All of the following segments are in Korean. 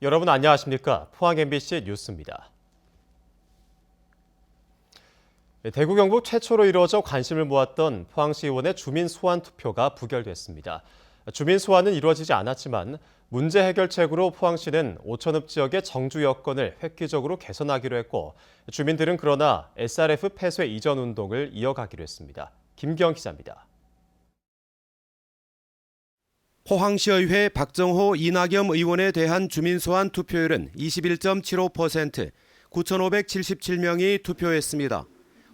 여러분 안녕하십니까? 포항 MBC 뉴스입니다. 대구 경북 최초로 이루어져 관심을 모았던 포항시의원의 주민 소환 투표가 부결됐습니다. 주민 소환은 이루어지지 않았지만 문제 해결책으로 포항시는 오천읍 지역의 정주 여건을 획기적으로 개선하기로 했고 주민들은 그러나 SRF 폐쇄 이전 운동을 이어가기로 했습니다. 김기영 기자입니다. 포항시의회 박정호 이낙연 의원에 대한 주민 소환 투표율은 21.75%, 9,577명이 투표했습니다.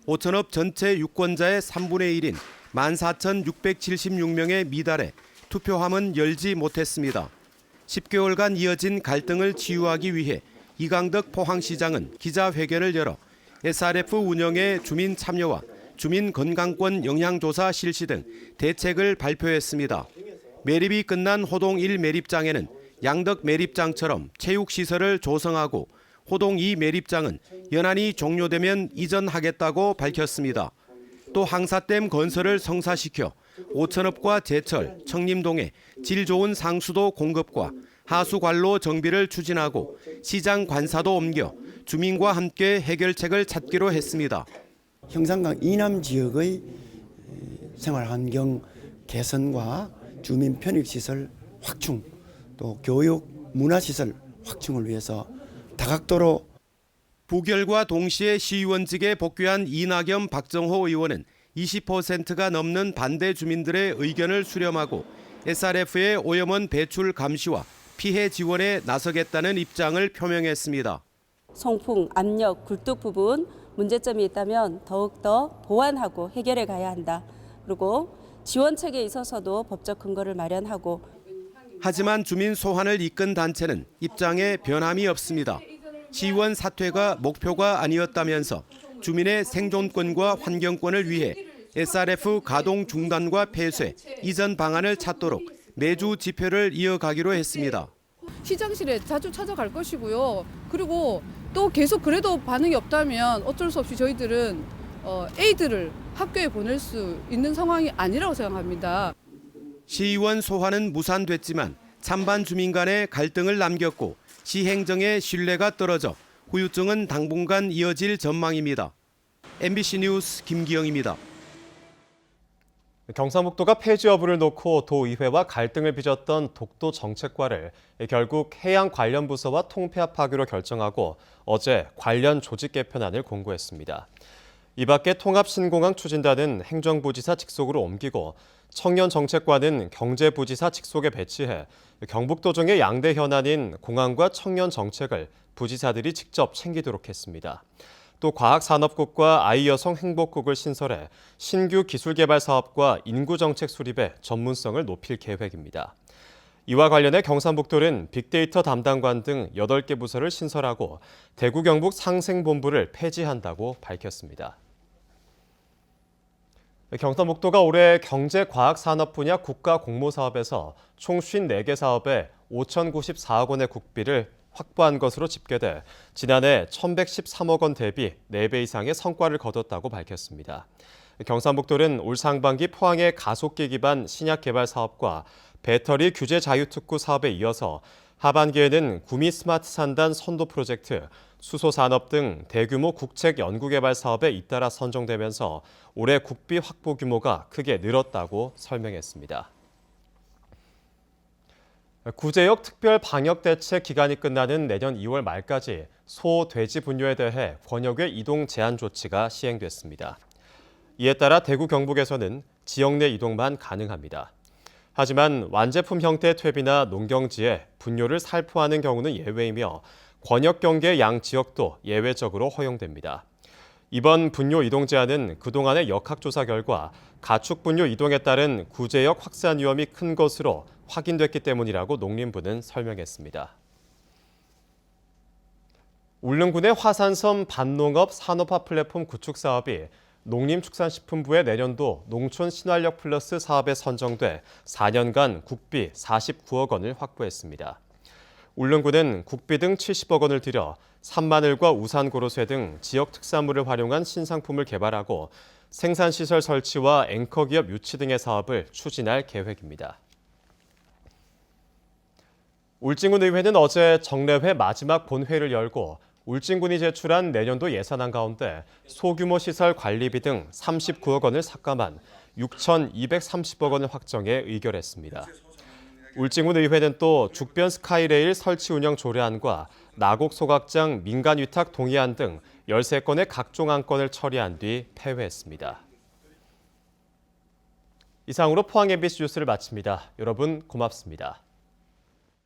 오천읍 전체 유권자의 3분의 1인 14,676명에 미달해 투표함은 열지 못했습니다. 10개월간 이어진 갈등을 치유하기 위해 이강덕 포항시장은 기자회견을 열어 SRF 운영의 주민 참여와 주민 건강권 영향조사 실시 등 대책을 발표했습니다. 매립이 끝난 호동 1 매립장에는 양덕 매립장처럼 체육시설을 조성하고 호동 2 매립장은 연한이 종료되면 이전하겠다고 밝혔습니다. 또 항사댐 건설을 성사시켜 오천읍과 제철, 청림동에 질 좋은 상수도 공급과 하수관로 정비를 추진하고 시장 관사도 옮겨 주민과 함께 해결책을 찾기로 했습니다. 형산강 이남 지역의 생활환경 개선과 주민 편익시설 확충, 또 교육, 문화시설 확충을 위해서 다각도로 부결과 동시에 시의원직에 복귀한 이낙연 박정호 의원은 20%가 넘는 반대 주민들의 의견을 수렴하고 SRF의 오염원 배출 감시와 피해 지원에 나서겠다는 입장을 표명했습니다. 송풍, 압력, 굴뚝 부분 문제점이 있다면 더욱더 보완하고 해결해 가야 한다. 그리고 지원책에 있어서도 법적 근거를 마련하고. 하지만 주민 소환을 이끈 단체는 입장에 변함이 없습니다. 시의원 사퇴가 목표가 아니었다면서 주민의 생존권과 환경권을 위해 SRF 가동 중단과 폐쇄, 이전 방안을 찾도록 매주 집회를 이어가기로 했습니다. 시장실에 자주 찾아갈 것이고요. 그리고 또 계속 그래도 반응이 없다면 어쩔 수 없이 저희들은 에이드를 학교에 보낼 수 있는 상황이 아니라고 생각합니다. 시의원 소환은 무산됐지만 찬반 주민 간의 갈등을 남겼고 시행정의 신뢰가 떨어져 후유증은 당분간 이어질 전망입니다. MBC 뉴스 김기영입니다. 경상북도가 폐지 여부를 놓고 도의회와 갈등을 빚었던 독도 정책과를 결국 해양 관련 부서와 통폐합하기로 결정하고 어제 관련 조직 개편안을 공고했습니다. 이 밖에 통합신공항 추진단은 행정부지사 직속으로 옮기고 청년정책과는 경제부지사 직속에 배치해 경북도정의 양대 현안인 공항과 청년정책을 부지사들이 직접 챙기도록 했습니다. 또 과학산업국과 아이여성행복국을 신설해 신규 기술개발 사업과 인구정책 수립에 전문성을 높일 계획입니다. 이와 관련해 경상북도는 빅데이터 담당관 등 8개 부서를 신설하고 대구 경북 상생본부를 폐지한다고 밝혔습니다. 경상북도가 올해 경제과학산업 분야 국가공모사업에서 총 54개 사업에 5,094억 원의 국비를 확보한 것으로 집계돼 지난해 1,113억 원 대비 4배 이상의 성과를 거뒀다고 밝혔습니다. 경상북도는 올 상반기 포항의 가속기 기반 신약 개발 사업과 배터리 규제 자유특구 사업에 이어서 하반기에는 구미 스마트 산단 선도 프로젝트, 수소 산업 등 대규모 국책 연구개발 사업에 잇따라 선정되면서 올해 국비 확보 규모가 크게 늘었다고 설명했습니다. 구제역 특별 방역 대책 기간이 끝나는 내년 2월 말까지 소, 돼지 분뇨에 대해 권역의 이동 제한 조치가 시행됐습니다. 이에 따라 대구 경북에서는 지역 내 이동만 가능합니다. 하지만 완제품 형태의 퇴비나 농경지에 분뇨를 살포하는 경우는 예외이며 권역 경계 양 지역도 예외적으로 허용됩니다. 이번 분뇨 이동 제한은 그동안의 역학조사 결과 가축 분뇨 이동에 따른 구제역 확산 위험이 큰 것으로 확인됐기 때문이라고 농림부는 설명했습니다. 울릉군의 화산섬 반농업 산업화 플랫폼 구축 사업이 농림축산식품부의 내년도 농촌 신활력 플러스 사업에 선정돼 4년간 국비 49억 원을 확보했습니다. 울릉군은 국비 등 70억 원을 들여 산마늘과 우산 고로쇠 등 지역 특산물을 활용한 신상품을 개발하고 생산시설 설치와 앵커기업 유치 등의 사업을 추진할 계획입니다. 울진군의회는 어제 정례회 마지막 본회의를 열고 울진군이 제출한 내년도 예산안 가운데 소규모 시설 관리비 등 39억 원을 삭감한 6,230억 원을 확정해 의결했습니다. 울진군 의회는 또 죽변 스카이레일 설치 운영 조례안과 나곡 소각장 민간 위탁 동의안 등 13건의 각종 안건을 처리한 뒤 폐회했습니다. 이상으로 포항 MBC 뉴스를 마칩니다. 여러분 고맙습니다.